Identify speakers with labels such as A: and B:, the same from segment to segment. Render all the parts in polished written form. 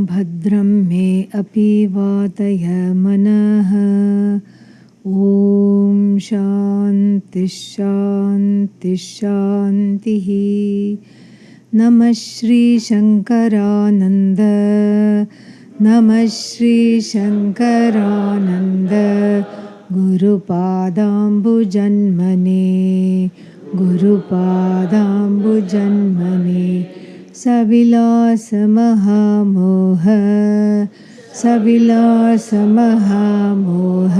A: भद्रं मे अपि वातय मनः। ॐ शान्ति शान्ति शान्तिः। नमः श्री शंकरानंद, नमः श्री शंकरानंद गुरुपादाम्बुजन्मने, गुरुपादाम्बुजन्मने। सविलास महामोह, सविलास महामोह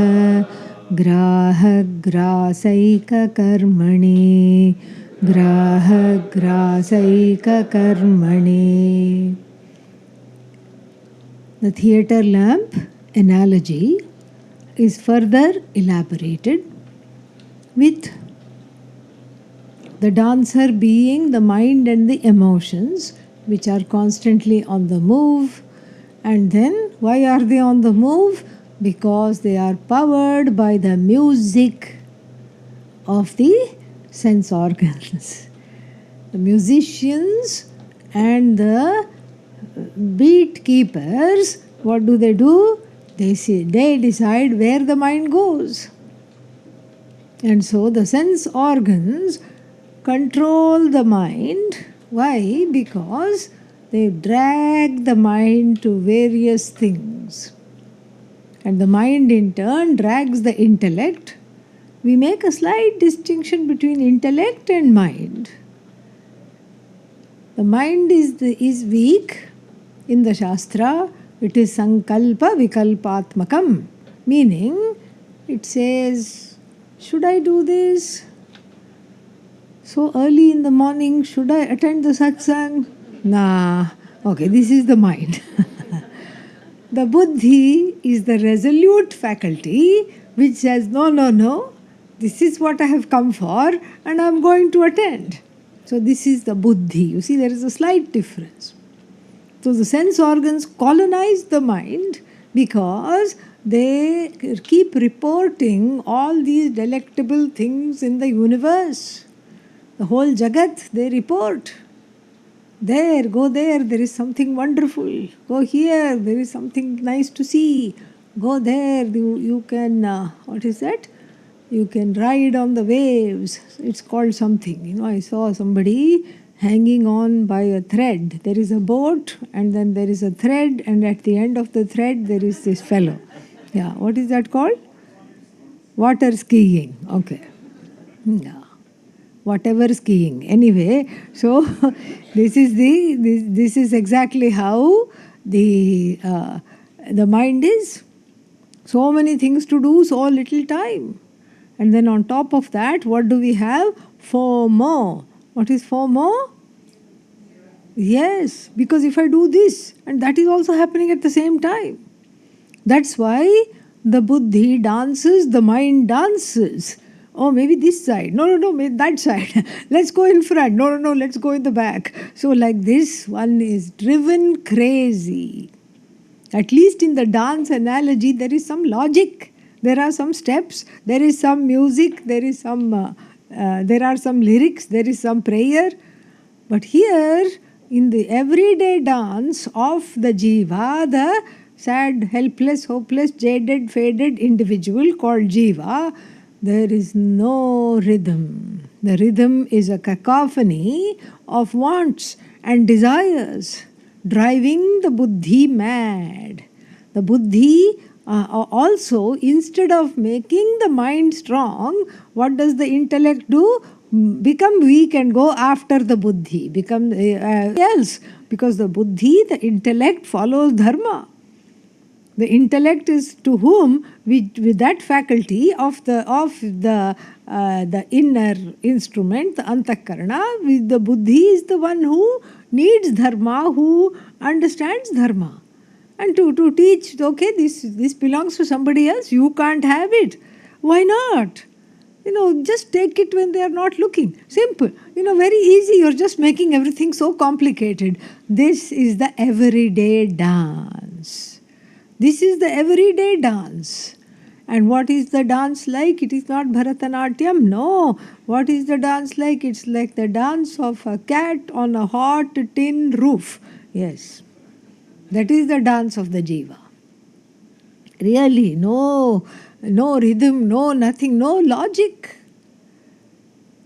A: ग्राह ग्रासैक कर्मणे, ग्राह ग्रासैक कर्मणे। The theatre lamp analogy is further elaborated with the dancer being the mind and the emotions, which are constantly on the move. And then, why are they on the move? Because they are powered by the music of the sense organs. The musicians and the beat keepers, what do? They decide where the mind goes. And so the sense organs control the mind. Why? Because they drag the mind to various things. And the mind in turn drags the intellect. We make a slight distinction between intellect and mind. The mind is weak. In the Shastra, it is sankalpa vikalpatmakam, meaning it says, should I do this? So early in the morning, should I attend the satsang? Nah, okay, this is the mind. The buddhi is the resolute faculty which says, no, no, no, this is what I have come for and I am going to attend. So this is the buddhi. You see, there is a slight difference. So the sense organs colonize the mind because they keep reporting all these delectable things in the universe. The whole Jagat, they report. There, go there is something wonderful. Go here, there is something nice to see. Go there, you can, what is that? You can ride on the waves. It's called something. I saw somebody hanging on by a thread. There is a boat and then there is a thread, and at the end of the thread there is this fellow. Yeah, what is that called? Water skiing. Okay. Yeah. Whatever skiing. Anyway, so this is exactly how the mind is. So many things to do, so little time. And then on top of that, what do we have? FOMO. What is FOMO? Yes, because if I do this, and that is also happening at the same time. That's why the buddhi dances, the mind dances. Oh, maybe this side. No, maybe that side. Let's go in front. No, let's go in the back. So like this, one is driven crazy. At least in the dance analogy, there is some logic. There are some steps. There is some music. There are some lyrics. There is some prayer. But here, in the everyday dance of the jiva, the sad, helpless, hopeless, jaded, faded individual called jiva, there is no rhythm. The rhythm is a cacophony of wants and desires, driving the buddhi mad. The buddhi also, instead of making the mind strong, what does the intellect do? Become weak and go after the buddhi, become else. Because the buddhi, the intellect follows dharma. The intellect is to whom, with that faculty of the inner instrument, the antakarana, with the buddhi is the one who needs dharma, who understands dharma. And to teach, okay, this belongs to somebody else, you can't have it. Why not? Just take it when they are not looking. Simple. Very easy. You're just making everything so complicated. This is the everyday dance. This is the everyday dance. And what is the dance like? It is not Bharatanatyam. No. What is the dance like? It's like the dance of a cat on a hot tin roof. Yes. That is the dance of the jiva. Really, no rhythm, no nothing, no logic.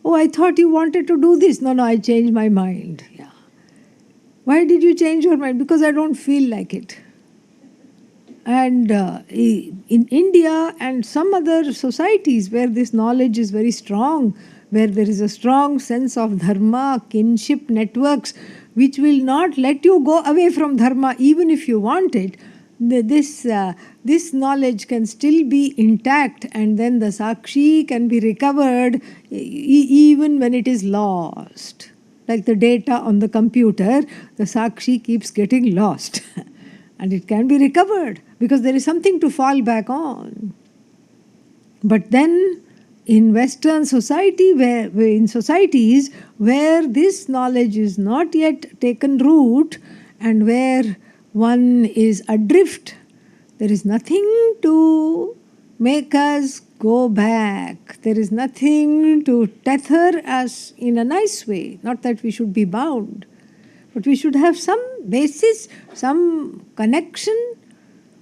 A: Oh, I thought you wanted to do this. No, I changed my mind. Yeah. Why did you change your mind? Because I don't feel like it. And in India and some other societies where this knowledge is very strong, where there is a strong sense of dharma, kinship networks, which will not let you go away from dharma even if you want it, this knowledge can still be intact, and then the sakshi can be recovered even when it is lost. Like the data on the computer, the sakshi keeps getting lost. And it can be recovered because there is something to fall back on. But then in Western society, in societies where this knowledge is not yet taken root and where one is adrift, there is nothing to make us go back. There is nothing to tether us in a nice way. Not that we should be bound, but we should have some basis, some connection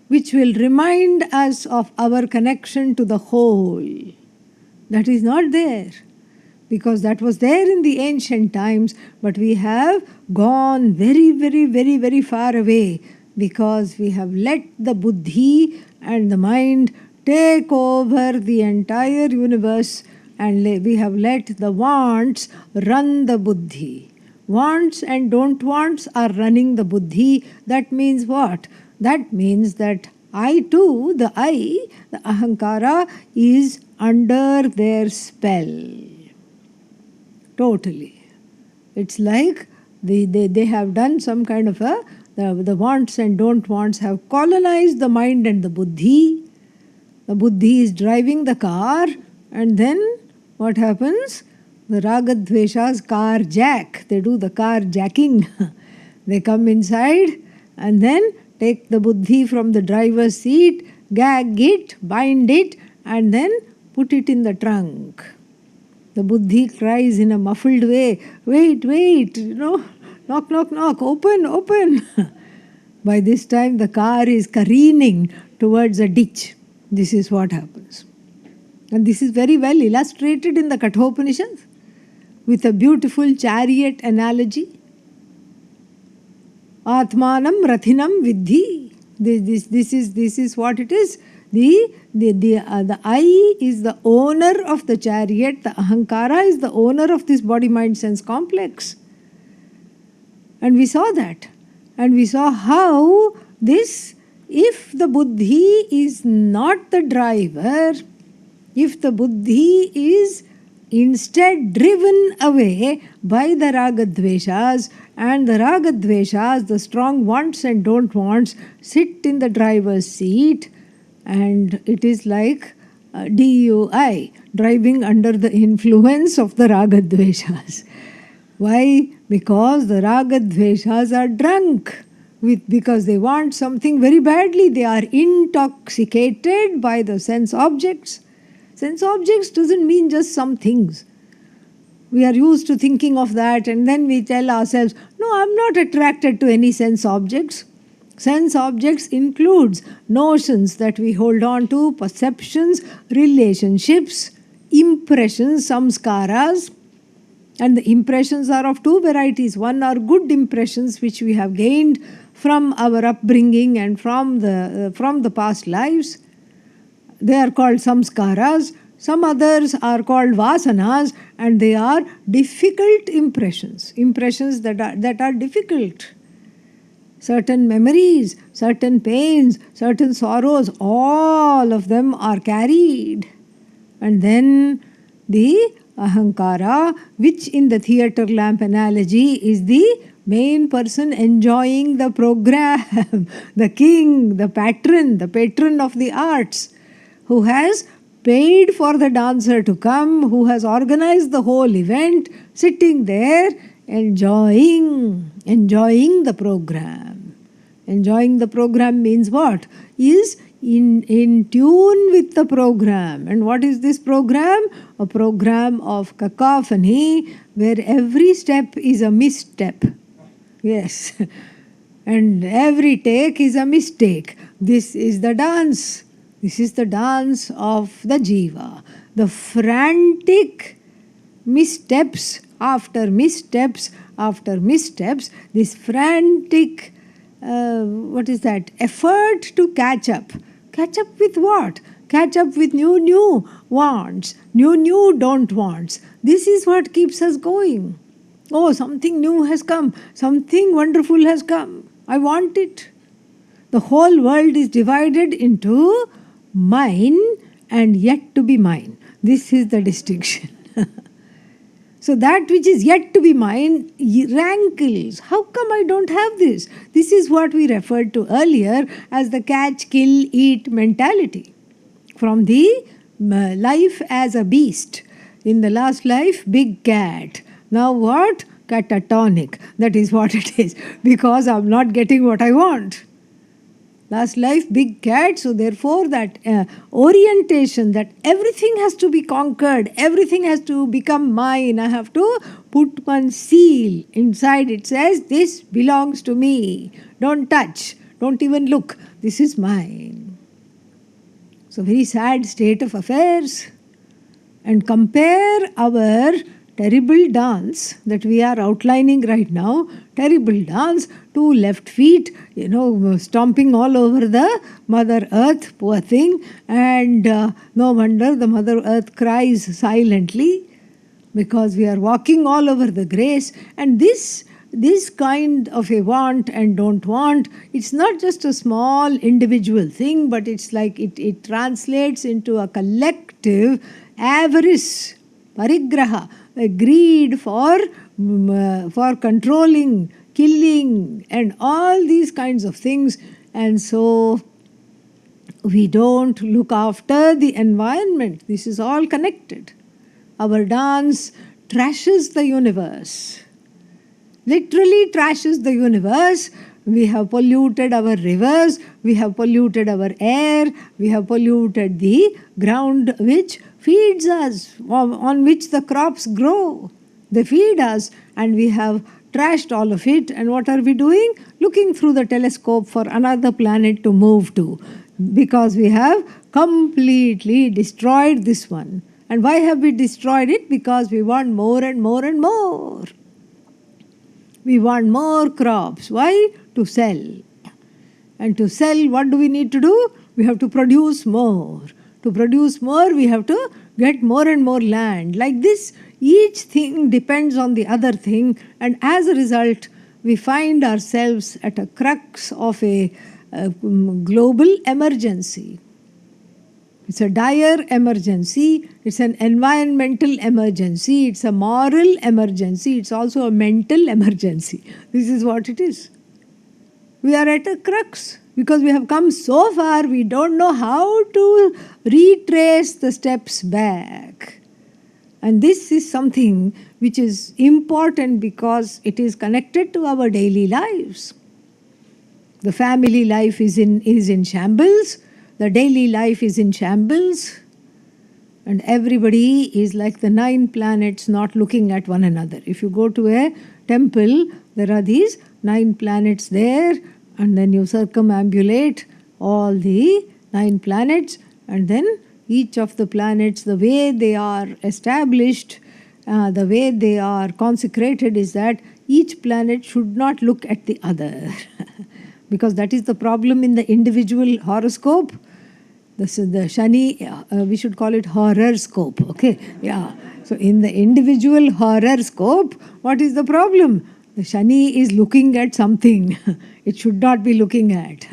A: which will remind us of our connection to the whole. That is not there, because that was there in the ancient times, but we have gone very, very, very, very far away because we have let the buddhi and the mind take over the entire universe, and we have let the wants run the buddhi. Wants and don't wants are running the buddhi. That means what? That means that I too, the ahankara, is under their spell. Totally. It's like they have done some kind of the wants and don't wants have colonized the mind and the buddhi. The buddhi is driving the car, and then what happens? The ragadveshas car jack. They do the car jacking. They come inside and then take the buddhi from the driver's seat, gag it, bind it, and then put it in the trunk. The buddhi cries in a muffled way, wait, knock, knock, knock, open. By this time the car is careening towards a ditch. This is what happens. And this is very well illustrated in the Kathopanishads with a beautiful chariot analogy. Ātmanam rathinam vidhi. This is what it is. The I is the owner of the chariot. The ahankara is the owner of this body, mind, sense complex. And we saw that. And we saw how this, if the buddhi is not the driver, if the buddhi is instead driven away by the ragadveshas, and the ragadveshas, the strong wants and don't wants, sit in the driver's seat, and it is like DUI, driving under the influence of the ragadveshas. Why? Because the ragadveshas are drunk because they want something very badly. They are intoxicated by the sense objects. Sense objects doesn't mean just some things. We are used to thinking of that, and then we tell ourselves, no, I'm not attracted to any sense objects. Sense objects includes notions that we hold on to, perceptions, relationships, impressions, samskaras. And the impressions are of two varieties. One are good impressions which we have gained from our upbringing and from the past lives. They are called samskaras. Some others are called vasanas, and they are difficult impressions. Impressions that are difficult. Certain memories, certain pains, certain sorrows, all of them are carried. And then the ahankara, which in the theatre lamp analogy is the main person enjoying the program, the king, the patron of the arts, who has paid for the dancer to come, who has organized the whole event, sitting there enjoying the program. Enjoying the program means what? Is in tune with the program. And what is this program? A program of cacophony where every step is a misstep. Yes. And every take is a mistake. This is the dance. This is the dance of the jiva. The frantic missteps after missteps after missteps, this frantic, effort to catch up. Catch up with what? Catch up with new wants, new don't wants. This is what keeps us going. Oh, something new has come, something wonderful has come. I want it. The whole world is divided into mine and yet to be mine. This is the distinction. So that which is yet to be mine rankles. How come I don't have this? This is what we referred to earlier as the catch, kill, eat mentality. From the life as a beast. In the last life, big cat. Now what? Catatonic. That is what it is. Because I'm not getting what I want. Last life, big cat. So therefore that orientation that everything has to be conquered, everything has to become mine. I have to put one seal inside. It says, this belongs to me. Don't touch. Don't even look. This is mine. So very sad state of affairs. And compare our terrible dance that we are outlining right now, terrible dance, two left feet, stomping all over the Mother Earth, poor thing, and no wonder the Mother Earth cries silently because we are walking all over the grace. And this kind of a want and don't want, it's not just a small individual thing, but it's like it translates into a collective avarice, parigraha, a greed for controlling, killing, and all these kinds of things. And so we don't look after the environment. This is all connected. Our dance trashes the universe. Literally trashes the universe. We have polluted our rivers, we have polluted our air, we have polluted the ground which feeds us, on which the crops grow. They feed us, and we have trashed all of it. And what are we doing? Looking through the telescope for another planet to move to, because we have completely destroyed this one. And why have we destroyed it? Because we want more and more and more. We want more crops. Why? To sell. And to sell, what do we need to do? We have to produce more. To produce more, we have to get more and more land. Like this, each thing depends on the other thing, and as a result, we find ourselves at a crux of a global emergency. It's a dire emergency, it's an environmental emergency, it's a moral emergency, it's also a mental emergency. This is what it is. We are at a crux because we have come so far, we don't know how to retrace the steps back. And this is something which is important because it is connected to our daily lives. The family life is in shambles. The daily life is in shambles, and everybody is like the 9 planets not looking at one another. If you go to a temple, there are these 9 planets there, and then you circumambulate all the 9 planets, and then each of the planets, the way they are established, the way they are consecrated is that each planet should not look at the other. Because that is the problem in the individual horoscope. The Shani, we should call it horoscope, okay? Yeah. So in the individual horoscope, what is the problem? The Shani is looking at something it should not be looking at.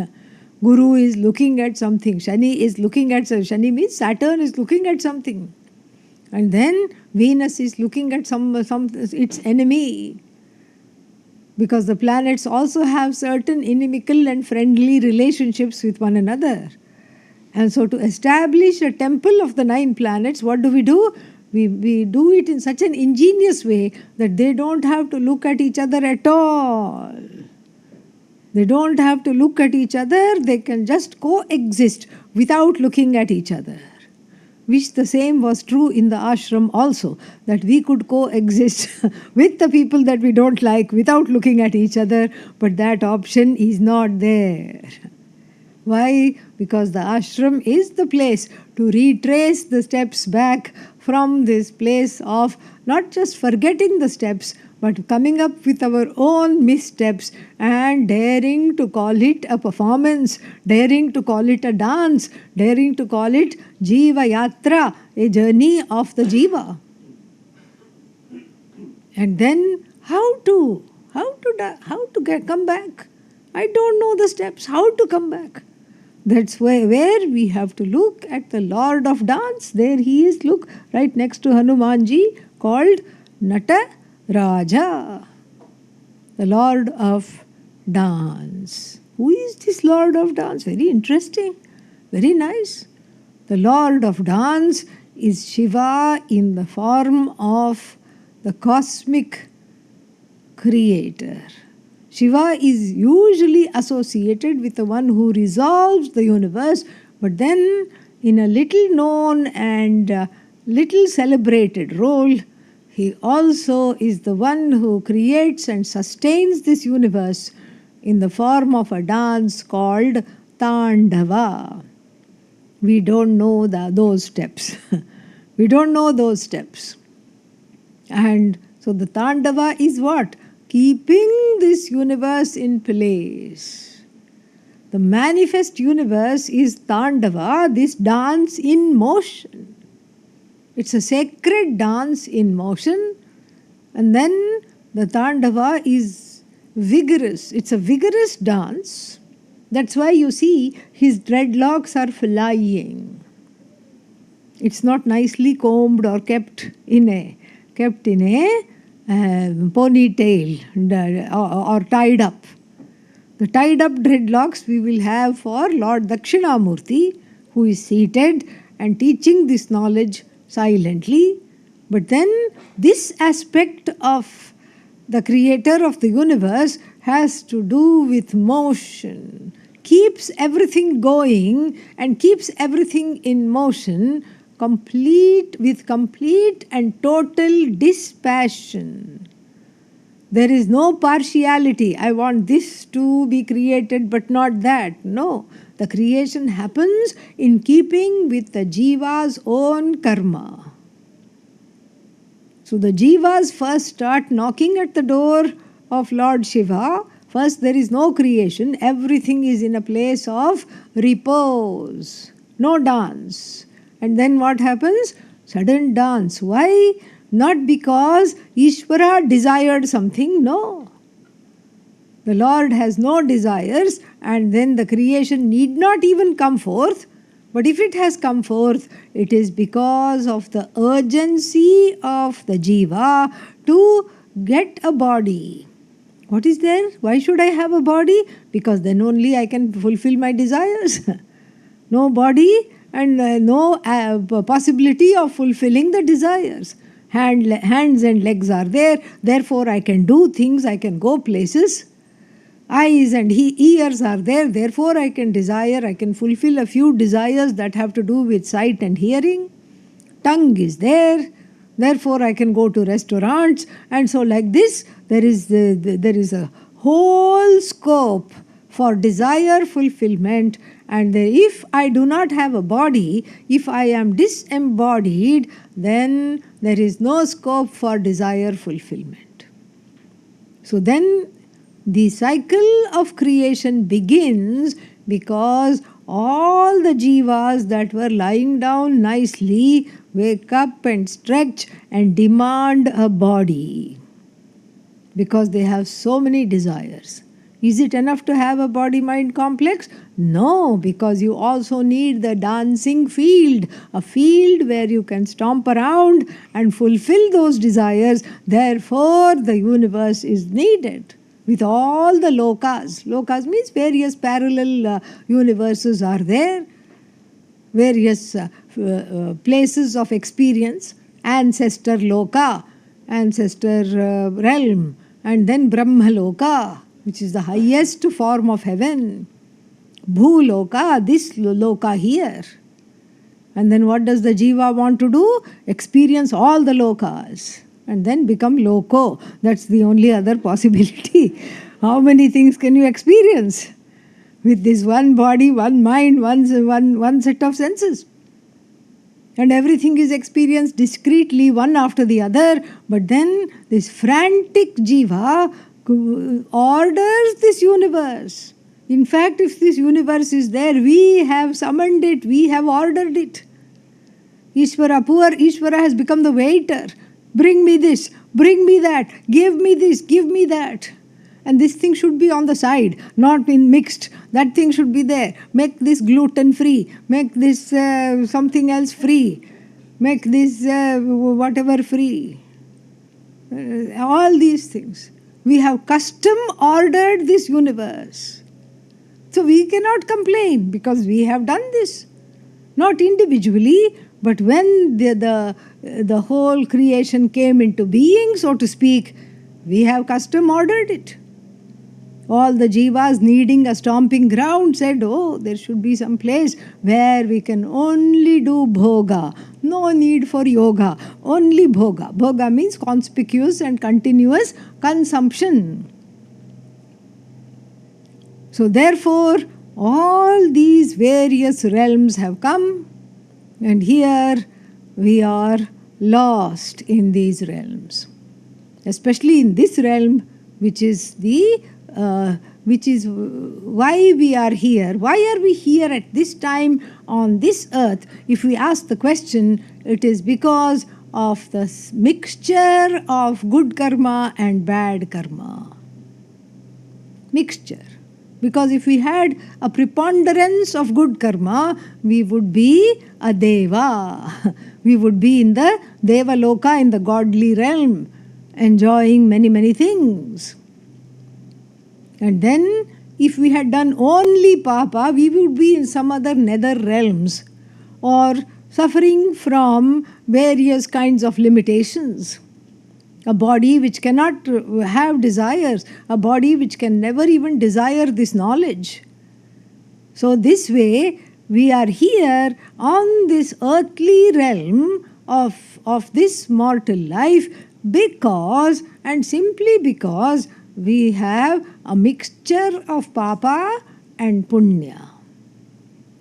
A: Guru is looking at something. Shani is looking at something. Shani means Saturn is looking at something. And then Venus is looking at its enemy. Because the planets also have certain inimical and friendly relationships with one another. And so to establish a temple of the 9 planets, what do? We do it in such an ingenious way that they don't have to look at each other at all. They don't have to look at each other. They can just coexist without looking at each other. Wish the same was true in the ashram also, that we could coexist with the people that we don't like without looking at each other, but that option is not there. Why? Because the ashram is the place to retrace the steps back from this place of not just forgetting the steps, but coming up with our own missteps and daring to call it a performance, daring to call it a dance, daring to call it Jiva Yatra, a journey of the Jiva. And then how to come back? I don't know the steps. How to come back? That's where we have to look at the Lord of Dance. There he is, look, right next to Hanumanji, called Nata Raja, the Lord of Dance. Who is this Lord of Dance? Very interesting, very nice. The Lord of Dance is Shiva in the form of the cosmic creator. Shiva is usually associated with the one who resolves the universe, but then in a little known and little celebrated role, he also is the one who creates and sustains this universe in the form of a dance called Tandava. We don't know those steps. We don't know those steps. And so the Tandava is what? Keeping this universe in place. The manifest universe is Tandava, this dance in motion. It's a sacred dance in motion, and then the Tandava is vigorous. It's a vigorous dance. That's why you see his dreadlocks are flying. It's not nicely combed or kept in a ponytail or tied up. The tied up dreadlocks we will have for Lord Dakshinamurti, who is seated and teaching this knowledge silently. But then this aspect of the creator of the universe has to do with motion, keeps everything going and keeps everything in motion, with complete and total dispassion. There is no partiality. I want this to be created but not that. No. The creation happens in keeping with the Jiva's own karma. So the Jivas first start knocking at the door of Lord Shiva. First there is no creation. Everything is in a place of repose. No dance. And then what happens? Sudden dance. Why? Not because Ishvara desired something. No. The Lord has no desires, and then the creation need not even come forth. But if it has come forth, it is because of the urgency of the Jiva to get a body. What is there? Why should I have a body? Because then only I can fulfill my desires. No body and no possibility of fulfilling the desires. Hands and legs are there, therefore I can do things, I can go places. Eyes and ears are there, therefore I can desire, I can fulfill a few desires that have to do with sight and hearing. Tongue is there, therefore I can go to restaurants. And so like this, there is a whole scope for desire fulfillment. And if I do not have a body, if I am disembodied, then there is no scope for desire fulfillment. So then the cycle of creation begins because all the jivas that were lying down nicely wake up and stretch and demand a body because they have so many desires. Is it enough to have a body-mind complex? No, because you also need the dancing field, a field where you can stomp around and fulfill those desires. Therefore, the universe is needed with all the lokas. Lokas means various parallel universes are there, various places of experience, ancestor loka, ancestor realm, and then Brahma loka, which is the highest form of heaven. Bhuloka, this loka here. And then what does the jiva want to do? Experience all the lokas and then become loco. That's the only other possibility. How many things can you experience with this one body, one mind, one set of senses? And everything is experienced discreetly, one after the other. But then this frantic jiva orders this universe. In fact, if this universe is there, we have summoned it, we have ordered it. Ishvara, poor Ishvara has become the waiter. Bring me this, bring me that, give me this, give me that. And this thing should be on the side, not in mixed. That thing should be there. Make this gluten free, make this something else free, make this whatever free. All these things. We have custom ordered this universe. So we cannot complain because we have done this. Not individually, but when the whole creation came into being, so to speak, we have custom ordered it. All the jivas needing a stomping ground said, oh, there should be some place where we can only do bhoga. No need for yoga, only bhoga. Bhoga means conspicuous and continuous consumption. So therefore, all these various realms have come, and here we are lost in these realms. Especially in this realm, which is why we are here. Why are we here at this time on this earth? If we ask the question, it is because of the mixture of good karma and bad karma. Mixture. Because if we had a preponderance of good karma, we would be a deva. We would be in the deva loka, in the godly realm, enjoying many, many things. And then, if we had done only papa, we would be in some other nether realms or suffering from various kinds of limitations. A body which cannot have desires, a body which can never even desire this knowledge. So this way, we are here on this earthly realm of this mortal life because, and simply because, we have a mixture of papa and punya.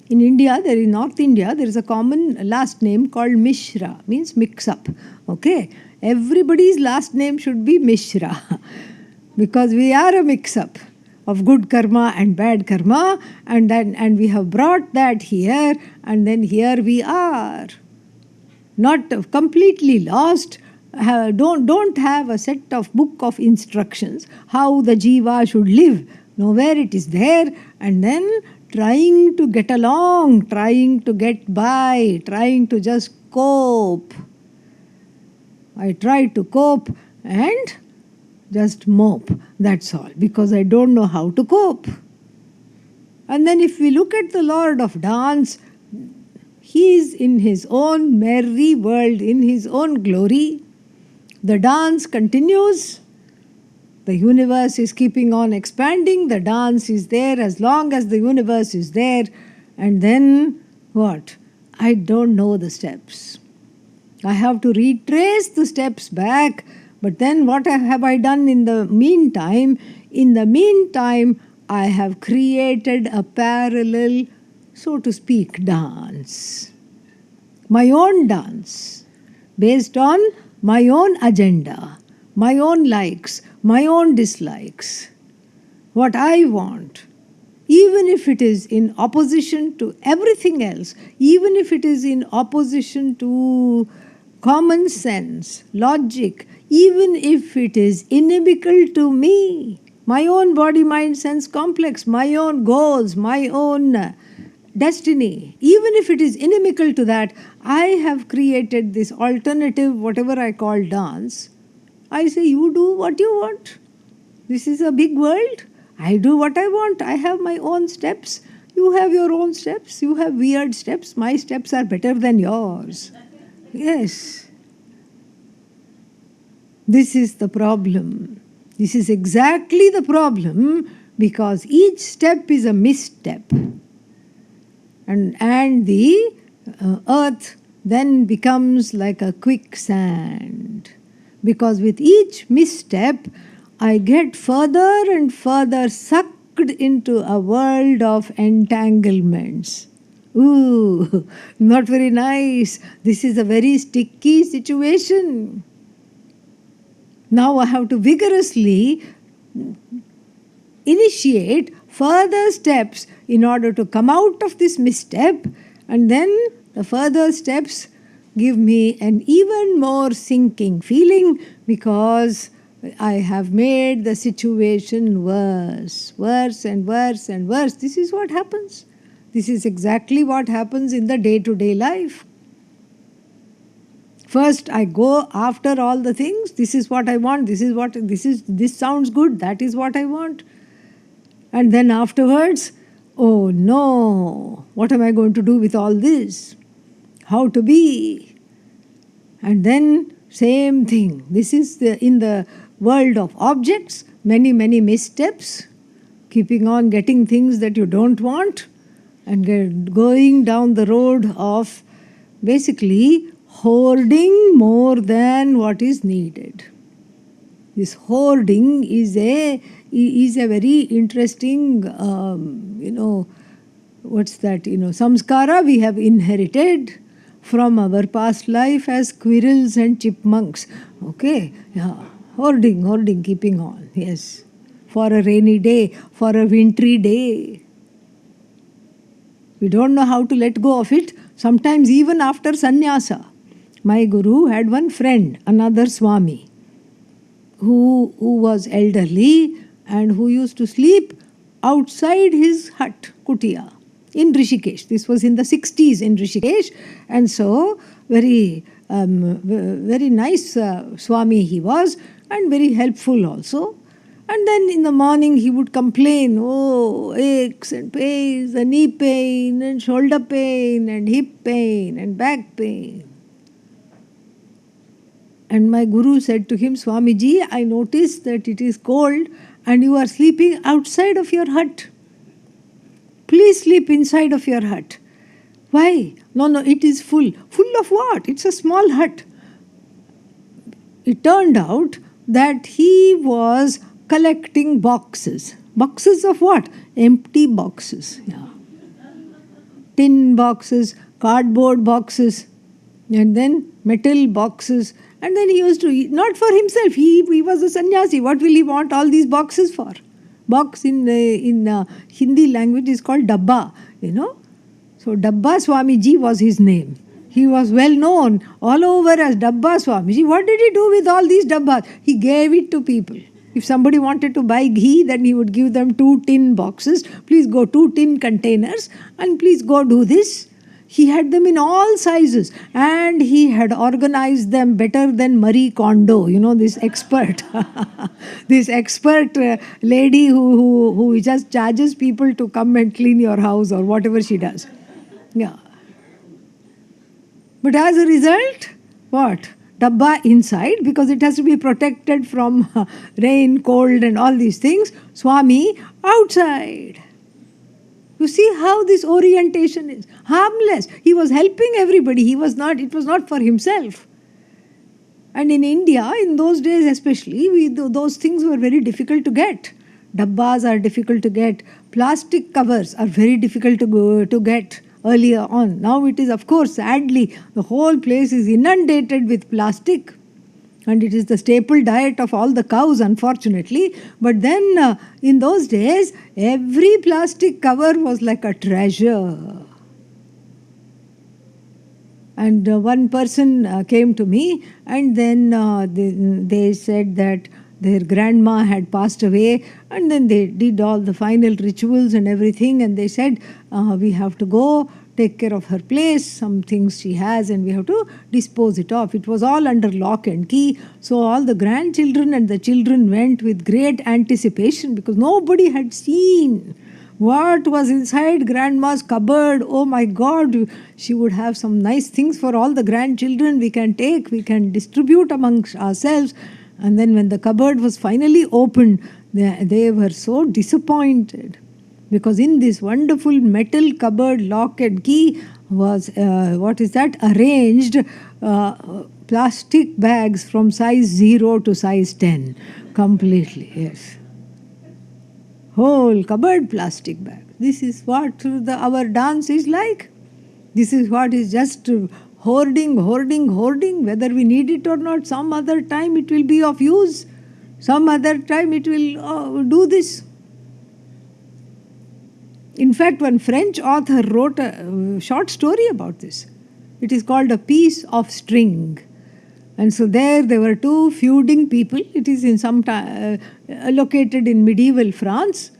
A: In India, in North India, there is a common last name called Mishra, means mix up. Okay? Everybody's last name should be Mishra because we are a mix up of good karma and bad karma, and we have brought that here, and then here we are. Not completely lost. Don't have a set of book of instructions how the jiva should live. Nowhere it is there, and then trying to get along, trying to get by, trying to just cope. I try to cope and just mope, that's all, because I don't know how to cope. And then if we look at the Lord of Dance, he is in his own merry world, in his own glory. The dance continues. The universe is keeping on expanding. The dance is there as long as the universe is there. And then what? I don't know the steps. I have to retrace the steps back. But then what have I done in the meantime? In the meantime, I have created a parallel, so to speak, dance. My own dance, based on my own agenda, my own likes, my own dislikes, what I want, even if it is in opposition to everything else, even if it is in opposition to common sense, logic, even if it is inimical to me, my own body, mind, sense complex, my own goals, my own destiny, even if it is inimical to that, I have created this alternative, whatever I call dance. I say, you do what you want. This is a big world. I do what I want. I have my own steps. You have your own steps. You have weird steps. My steps are better than yours. Yes. This is the problem. This is exactly the problem because each step is a misstep. And the earth then becomes like a quicksand. Because with each misstep, I get further and further sucked into a world of entanglements. Ooh, not very nice. This is a very sticky situation. Now I have to vigorously initiate further steps in order to come out of this misstep, and then the further steps give me an even more sinking feeling because I have made the situation worse and worse and worse. This is what happens. This is exactly what happens in the day-to-day life. First, I go after all the things. This is what I want. This sounds good. That is what I want. And then afterwards, oh no, what am I going to do with all this? How to be? And then same thing. This is in the world of objects, many missteps, keeping on getting things that you don't want, and going down the road of basically hoarding more than what is needed. This hoarding is a very interesting, what's that? Samskara we have inherited from our past life as squirrels and chipmunks. Okay, yeah, hoarding, keeping on. Yes, for a rainy day, for a wintry day. We don't know how to let go of it. Sometimes even after sannyasa. My guru had one friend, another Swami, who was elderly and who used to sleep outside his hut, kutia, in Rishikesh. This was in the 60s in Rishikesh. And so, very nice Swami he was, and very helpful also. And then in the morning he would complain, oh, aches and pains, and knee pain, and shoulder pain, and hip pain, and back pain. And my guru said to him, Swamiji, I noticed that it is cold and you are sleeping outside of your hut. Please sleep inside of your hut. Why? No, it is full. Full of what? It's a small hut. It turned out that he was collecting boxes. Boxes of what? Empty boxes. Yeah. Tin boxes, cardboard boxes, and then metal boxes. And then he used to eat, not for himself. He was a sannyasi. What will he want all these boxes for? Box in Hindi language is called dabba, So Dabba Swamiji was his name. He was well known all over as Dabba Swamiji. What did he do with all these dabbas? He gave it to people. If somebody wanted to buy ghee, then he would give them 2 tin boxes. Please go 2 tin containers and please go do this. He had them in all sizes, and he had organized them better than Marie Kondo, this expert. This expert lady who just charges people to come and clean your house or whatever she does. Yeah. But as a result, what? Dabba inside, because it has to be protected from rain, cold and all these things. Swami outside. You see how this orientation is harmless. He was helping everybody. It was not for himself. And in India, in those days especially, those things were very difficult to get. Dabbas are difficult to get. Plastic covers are very difficult to get earlier on. Now it is, of course, sadly, the whole place is inundated with plastic. And it is the staple diet of all the cows, unfortunately. But then, in those days, every plastic cover was like a treasure. And one person came to me, and then they said that their grandma had passed away, and then they did all the final rituals and everything, and they said, we have to go take care of her place, some things she has, and we have to dispose it off. It was all under lock and key. So all the grandchildren and the children went with great anticipation because nobody had seen what was inside grandma's cupboard. Oh my God, she would have some nice things for all the grandchildren. We can take, we can distribute amongst ourselves. And then when the cupboard was finally opened, they were so disappointed. Because in this wonderful metal cupboard, lock and key, was, arranged plastic bags from size 0 to size 10 completely, yes. Whole cupboard plastic bag. This is what our dance is like. This is what is just hoarding, whether we need it or not. Some other time it will be of use. Some other time it will do this. In fact, one French author wrote a short story about this. It is called A Piece of String. And so there were two feuding people. It is in some located in medieval France.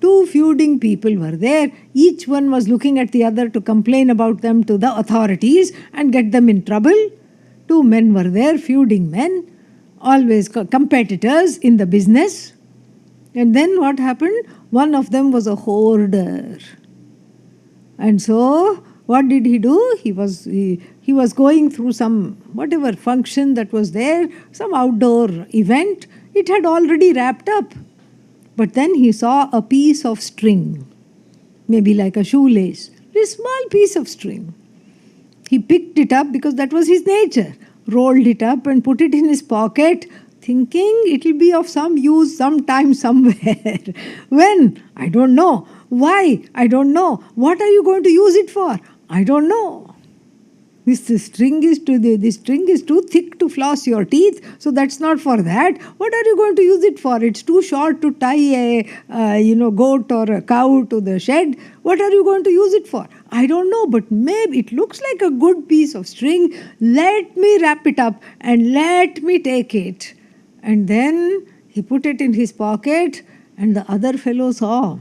A: Two feuding people were there. Each one was looking at the other to complain about them to the authorities and get them in trouble. Two men were there, feuding men, always competitors in the business. And then what happened? One of them was a hoarder. And so what did he do? He was going through some whatever function that was there, some outdoor event. It had already wrapped up. But then he saw a piece of string, maybe like a shoelace, a small piece of string. He picked it up because that was his nature, rolled it up and put it in his pocket, thinking it will be of some use sometime somewhere. When? I don't know. Why? I don't know. What are you going to use it for? I don't know. This string is too thick to floss your teeth, so that's not for that. What are you going to use it for? It's too short to tie a goat or a cow to the shed. What are you going to use it for? I don't know, but maybe it looks like a good piece of string. Let me wrap it up and let me take it. And then he put it in his pocket, and the other fellow saw,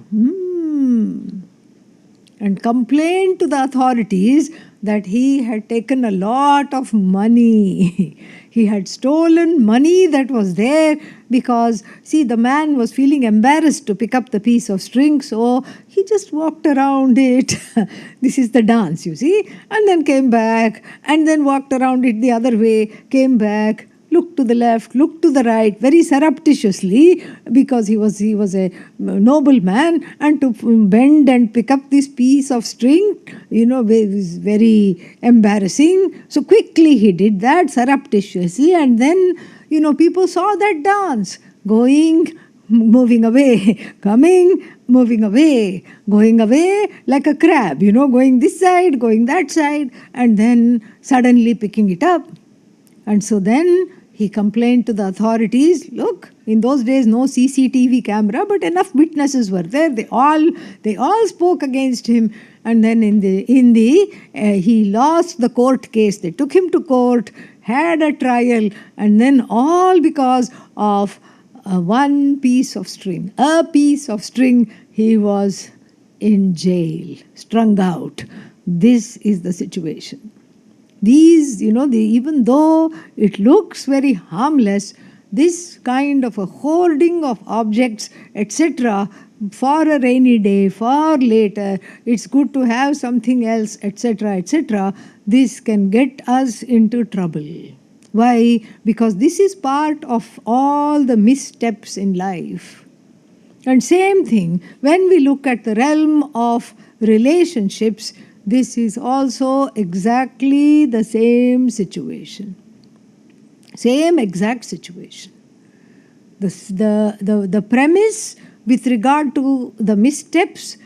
A: and complained to the authorities that he had taken a lot of money. He had stolen money that was there because, see, the man was feeling embarrassed to pick up the piece of string, so he just walked around it. This is the dance, you see. And then came back, and then walked around it the other way, came back, looked to the left, looked to the right, very surreptitiously, because he was a noble man, and to bend and pick up this piece of string, was very embarrassing. So quickly he did that surreptitiously, and then, people saw that dance, going, moving away, coming, moving away, going away like a crab, going this side, going that side, and then suddenly picking it up. And so then he complained to the authorities. Look, in those days no CCTV camera, but enough witnesses were there. They all spoke against him. And then he lost the court case. They took him to court, had a trial, and then all because of one piece of string. A piece of string, he was in jail, strung out. This is the situation. These, even though it looks very harmless, this kind of a hoarding of objects, etc., for a rainy day, for later, it's good to have something else, etc., etc., this can get us into trouble. Why? Because this is part of all the missteps in life. And same thing, when we look at the realm of relationships, this is also exactly the same situation. Same exact situation. The premise with regard to the missteps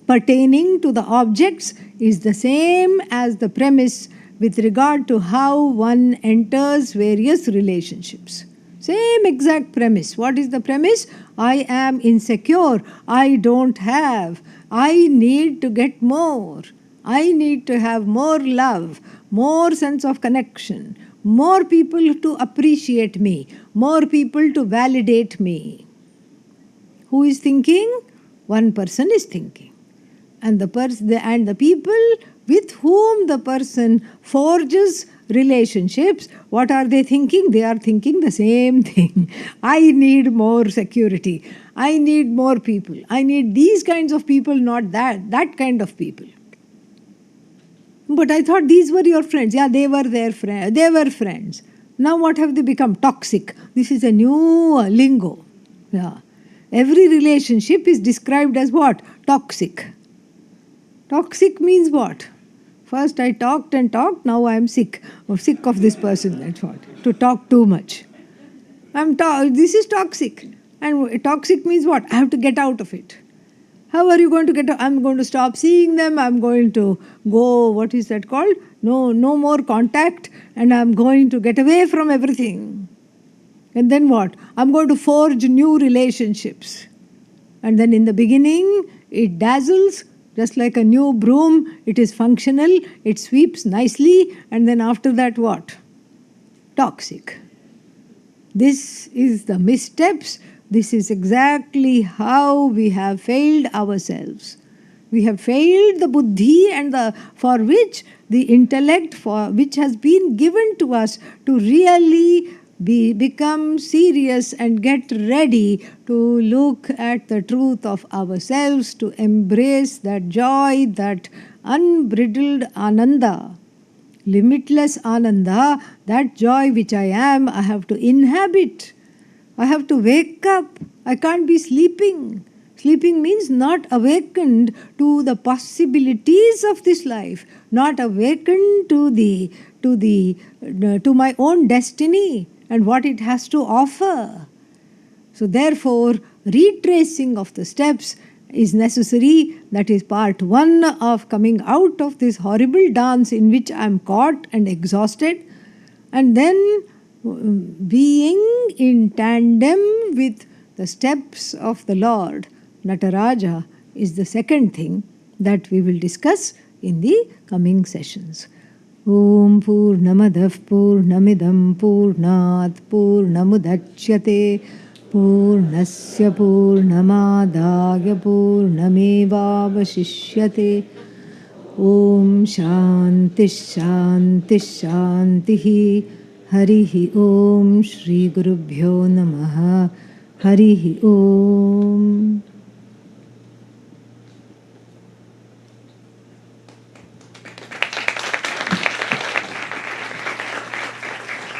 A: pertaining to the objects is the same as the premise with regard to how one enters various relationships. Same exact premise. What is the premise? I am insecure. I don't have. I need to get more. I need to have more love, more sense of connection, more people to appreciate me, more people to validate me. Who is thinking? One person is thinking. And the people with whom the person forges relationships, what are they thinking? They are thinking the same thing. I need more security. I need more people. I need these kinds of people, not that kind of people. But I thought these were your friends. Yeah, they were their friends. They were friends. Now what have they become? Toxic. This is a new lingo. Yeah. Every relationship is described as what? Toxic. Toxic means what? First I talked and talked, now I am sick. Or sick of this person, that's what. To talk too much. This is toxic. And toxic means what? I have to get out of it. How are you going to get out? I'm going to stop seeing them. I'm going to go, what is that called? No more contact. And I'm going to get away from everything. And then what? I'm going to forge new relationships. And then in the beginning, it dazzles, just like a new broom. It is functional. It sweeps nicely. And then after that, what? Toxic. This is the missteps. This is exactly how we have failed ourselves. We have failed the buddhi and for which the intellect for which has been given to us to really become serious and get ready to look at the truth of ourselves, to embrace that joy, that unbridled ananda, limitless ananda, that joy which I am, I have to inhabit. I have to wake up. I can't be sleeping. Sleeping means not awakened to the possibilities of this life, not awakened to my own destiny and what it has to offer. So therefore, retracing of the steps is necessary. That is part one of coming out of this horrible dance in which I am caught and exhausted, and then being in tandem with the steps of the Lord, Nataraja, is the second thing that we will discuss in the coming sessions. Om Purnamadav Purnamidam Purnat Purnamudachyate Purnasya Purnamadaya Purnamevavashishyate. Om Shanti Shanti Shanti. Harihi Om Shri Gurubhyo Namaha. Harihi Om.